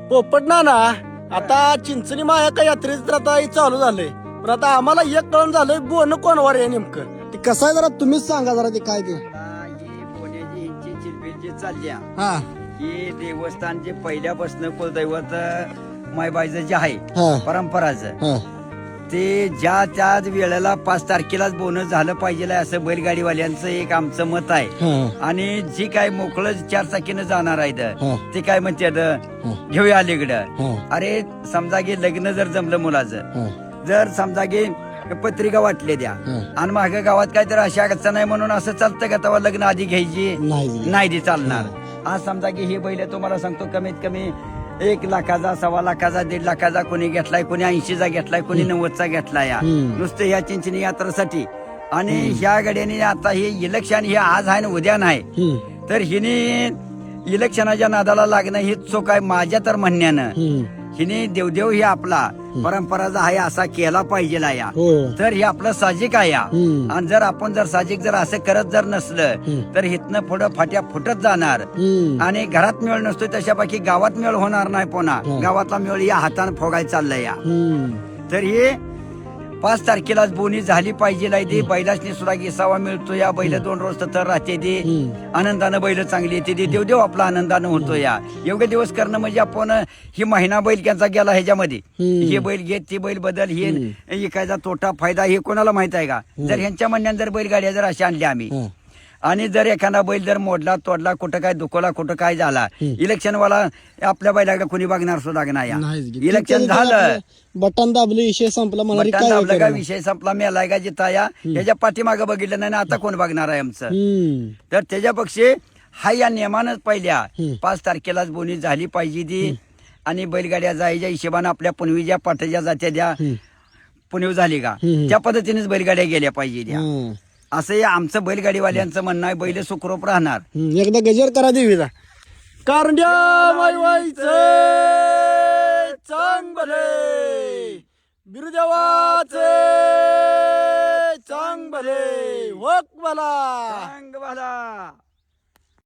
पोपट ना आता चिंचणी माया यात्रेचं तर आता चालू झालंय. पण आता आम्हाला एक कळून झालंय बोन कोणवर आहे नेमकं ते कसं आहे जरा तुम्हीच सांगा जरा ते काय ते. ही बोन्याची हिंची चिरबिरची चालल्या हा ही देवस्थान जे पहिल्यापासून कुलदैवत मायबाईचं जे आहे हा परंपराचं हा ते ज्या त्याच वेळेला 5 तारखेलाच बोनस झालं पाहिजे असं बैलगाडीवाल्यांचं एक आमचं मत आहे. हा आणि जी काय मोकळं 4 चाकीनं जाणार आहेत हा ते काय म्हणतात घेऊया अलीकडं. हा अरे समजा की लग्न जर जमलं मुलाचं, हा जर समजा की पत्रिका वाटले द्या हा. आणि मागे गावात काय तर अशा अडचण नाही म्हणून असं चालतं का तेव्हा लग्न आधी घ्यायची नाही नाही ती चालणार. आज समजा की ही बैल तुम्हाला सांगतो कमीत कमी 1 लाखाचा 1.25 लाखाचा 1.5 लाखाचा कोणी घेतलाय, कोणी 80चा घेतलाय, कोणी 90चा घेतलाय या नुसतं ह्या चिंचणी यात्रेसाठी. आणि ह्या गाड्याने आता हे इलेक्शन हे आज आहे ना उद्या नाही, तर हिने इलेक्शनाच्या नादाला लागणं ही चूक आहे माझ्या तर म्हणण्यानं. हिने देवदेव हे आपला परंपराचा आहे असा केला पाहिजे या, तर हे आपलं साहजिक आहे या. आणि जर आपण जर साहजिक जर असं करत जर नसलं तर हिथनं पुढं फाट्या फुटत जाणार. आणि घरात मेळ नसतो तशापैकी गावात मेळ होणार नाही. पुन्हा गावातला मेळ या हाताने फोगायला चाललाय या. तर हे 5 तारखेलाच बोनी झाली पाहिजे. ती बैलासनी सुद्धा विसावा मिळतो या. बैल 2 रोज तर राहते ती आनंदानं, बैल चांगली येते ती देवदेव आपला आनंदानं होतो या. एवढे दिवस करणं म्हणजे आपण ही महिना बैल त्यांचा गेला ह्याच्यामध्ये हे बैल घेत ती बैल बदल हे इकायचा तोटा फायदा हे कोणाला माहित आहे का? जर ह्यांच्या म्हणण्यानं जर बैलगाड्या जर अशा आणल्या आम्ही आणि जर एखादा बैल जर मोडला तोडला कुठं काय दुखवला कुठं काय झाला इलेक्शन वाला आपल्या बैलाकडे कोणी बघणार सुद्धा नाही. इलेक्शन झालं बटन दाबलं विषय संपला मला बटन दाबलं का विषय संपला मेलाय का जिता या ह्याच्या पाठीमागं बघितलं नाही ना आता कोण बघणार आहे आमचं. तर त्याच्यापेक्षा हा या नियमानं पहिल्या 5 तारखेलाच बोनी झाली पाहिजे ती. आणि बैलगाड्या जायच्या हिशोबानं आपल्या पुनवीच्या पाठच्या जात्या द्या पुनव झाली का त्या पद्धतीनेच बैलगाड्या गेल्या पाहिजे द्या असं हे आमचं बैलगाडीवाल्यांचं म्हणणं आहे. बैल सुखरूप राहणार. एकदा गजर करा देवीला कारंड्या वायवायचे चांग भले बिरुदेवाचे चांग भले वक मला चांग भला.